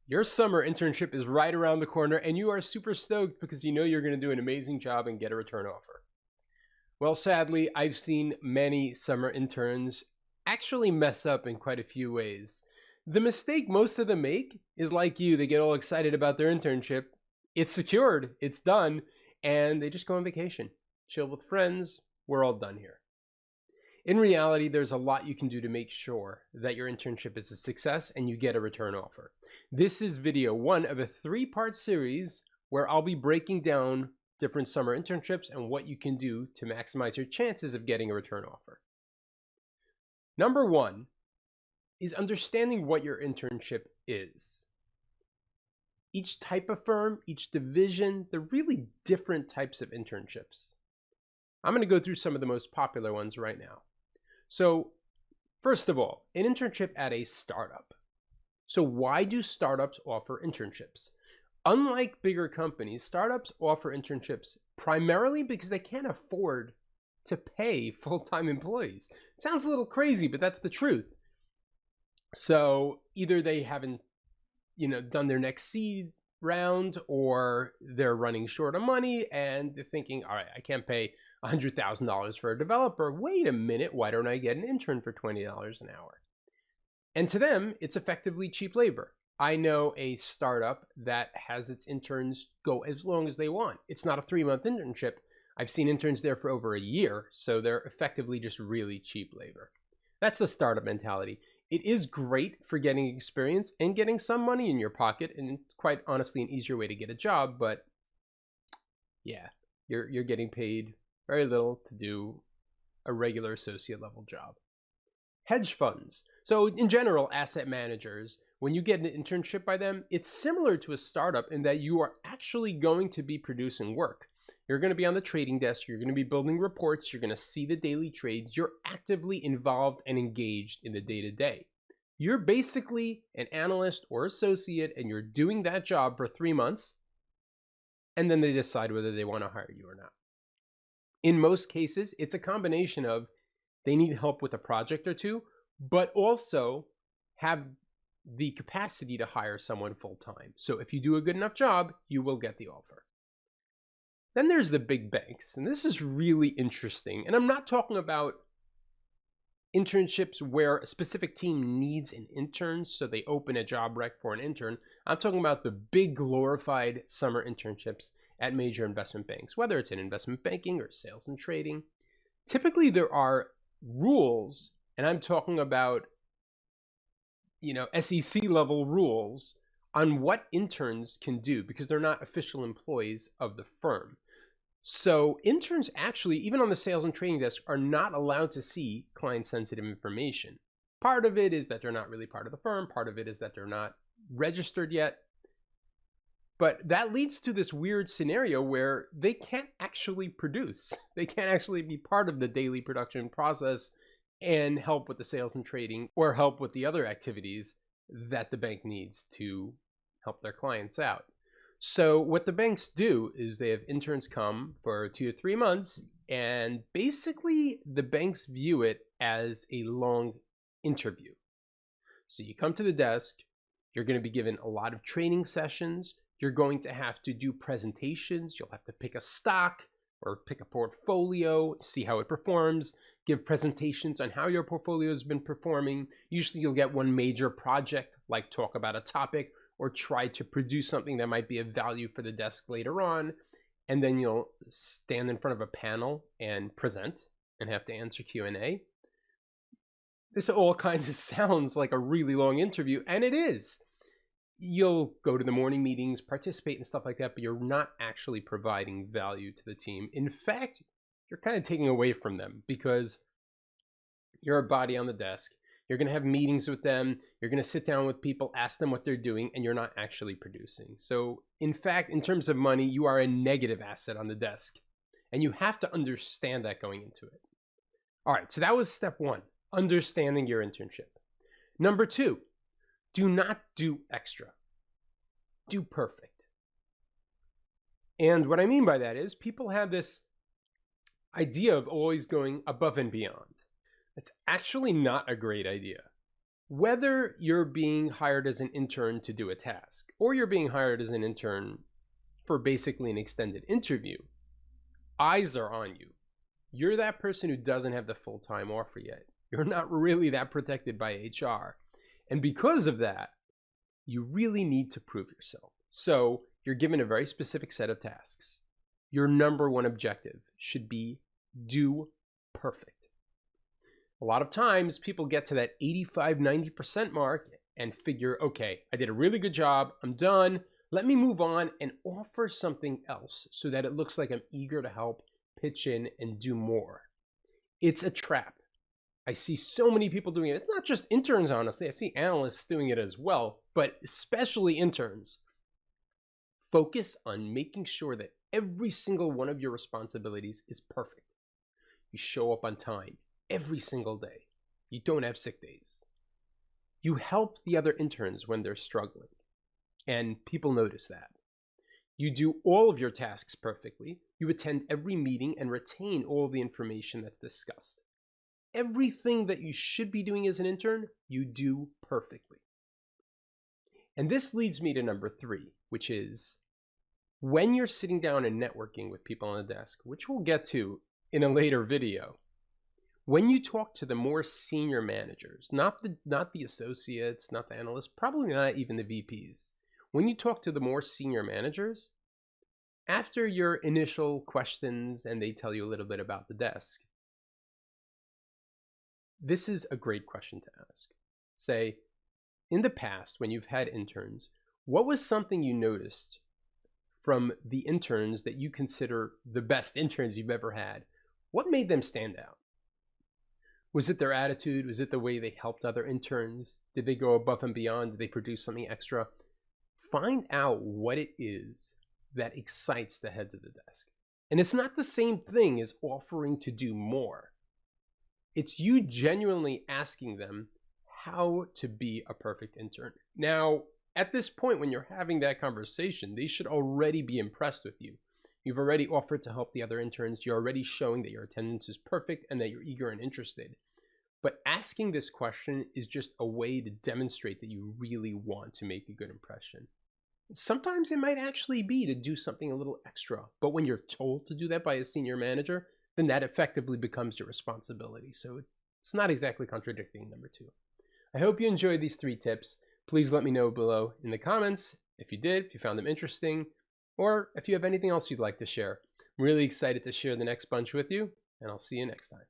Your summer internship is right around the corner and you are super stoked because you know you're going to do an amazing job and get a return offer. Well, sadly, I've seen many summer interns actually mess up in quite a few ways. The mistake most of them make is like you, they get all excited about their internship. It's secured, it's done, and they just go on vacation, chill with friends. We're all done here. In reality, there's a lot you can do to make sure that your internship is a success and you get a return offer. This is video one of a three-part series where I'll be breaking down different summer internships and what you can do to maximize your chances of getting a return offer. Number one is understanding what your internship is. Each type of firm, each division, they're really different types of internships. I'm going to go through some of the most popular ones right now. So, first of all, an internship at a startup. So why do startups offer internships? Unlike bigger companies, startups offer internships primarily because they can't afford to pay full-time employees. Sounds a little crazy, but that's the truth. So either they haven't, done their next seed round, or they're running short of money and they're thinking, all right, I can't pay $100,000 for a developer. Wait a minute, why don't I get an intern for $20 an hour? And to them, it's effectively cheap labor. I know a startup that has its interns go as long as they want. It's not a 3-month internship. I've seen interns there for over a year, so they're effectively just really cheap labor. That's the startup mentality. It is great for getting experience and getting some money in your pocket, and it's quite honestly an easier way to get a job, but yeah, you're getting paid very little to do a regular associate level job. Hedge funds. So in general, asset managers, when you get an internship by them, it's similar to a startup in that you are actually going to be producing work. You're going to be on the trading desk, you're going to be building reports, you're going to see the daily trades, you're actively involved and engaged in the day-to-day. You're basically an analyst or associate and you're doing that job for 3 months, and then they decide whether they want to hire you or not. In most cases, it's a combination of they need help with a project or two, but also have the capacity to hire someone full-time. So if you do a good enough job, you will get the offer. Then there's the big banks, and this is really interesting. And I'm not talking about internships where a specific team needs an intern, so they open a job rec for an intern. I'm talking about the big glorified summer internships at major investment banks, whether it's in investment banking or sales and trading. Typically, there are rules, and I'm talking about, SEC level rules on what interns can do because they're not official employees of the firm. So interns actually, even on the sales and trading desk, are not allowed to see client-sensitive information. Part of it is that they're not really part of the firm. Part of it is that they're not registered yet. But that leads to this weird scenario where they can't actually produce. They can't actually be part of the daily production process and help with the sales and trading or help with the other activities that the bank needs to help their clients out. So what the banks do is they have interns come for 2 to 3 months, and basically the banks view it as a long interview. So you come to the desk, you're going to be given a lot of training sessions, you're going to have to do presentations, you'll have to pick a stock or pick a portfolio, see how it performs, give presentations on how your portfolio has been performing. Usually you'll get one major project, like talk about a topic or try to produce something that might be of value for the desk later on. And then you'll stand in front of a panel and present and have to answer Q&A. This all kind of sounds like a really long interview, and it is. You'll go to the morning meetings, participate and stuff like that, but you're not actually providing value to the team. In fact, you're kind of taking away from them because you're a body on the desk. You're going to have meetings with them. You're going to sit down with people, ask them what they're doing, and you're not actually producing. So in fact, in terms of money, you are a negative asset on the desk. And you have to understand that going into it. All right, so that was step one, understanding your internship. Number two, do not do extra. Do perfect. And what I mean by that is people have this idea of always going above and beyond. It's actually not a great idea. Whether you're being hired as an intern to do a task, or you're being hired as an intern for basically an extended interview, eyes are on you. You're that person who doesn't have the full-time offer yet. You're not really that protected by HR. And because of that, you really need to prove yourself. So you're given a very specific set of tasks. Your number one objective should be do perfect. A lot of times people get to that 85, 90% mark and figure, okay, I did a really good job. I'm done. Let me move on and offer something else so that it looks like I'm eager to help, pitch in, and do more. It's a trap. I see so many people doing it. It's not just interns, honestly. I see analysts doing it as well, but especially interns. Focus on making sure that every single one of your responsibilities is perfect. You show up on time every single day. You don't have sick days. You help the other interns when they're struggling, and people notice that. You do all of your tasks perfectly. You attend every meeting and retain all the information that's discussed. Everything that you should be doing as an intern, you do perfectly. And this leads me to number 3, which is when you're sitting down and networking with people on the desk, which we'll get to in a later video, when you talk to the more senior managers, not the associates, not the analysts, probably not even the VPs, when you talk to the more senior managers, after your initial questions and they tell you a little bit about the desk, this is a great question to ask. Say, in the past, when you've had interns, what was something you noticed from the interns that you consider the best interns you've ever had? What made them stand out? Was it their attitude? Was it the way they helped other interns? Did they go above and beyond? Did they produce something extra? Find out what it is that excites the heads of the desk. And it's not the same thing as offering to do more. It's you genuinely asking them how to be a perfect intern. Now, at this point, when you're having that conversation, they should already be impressed with you. You've already offered to help the other interns. You're already showing that your attendance is perfect and that you're eager and interested. But asking this question is just a way to demonstrate that you really want to make a good impression. Sometimes it might actually be to do something a little extra, but when you're told to do that by a senior manager, then that effectively becomes your responsibility. So it's not exactly contradicting number 2. I hope you enjoyed these 3 tips. Please let me know below in the comments if you did, if you found them interesting, or if you have anything else you'd like to share. I'm really excited to share the next bunch with you, and I'll see you next time.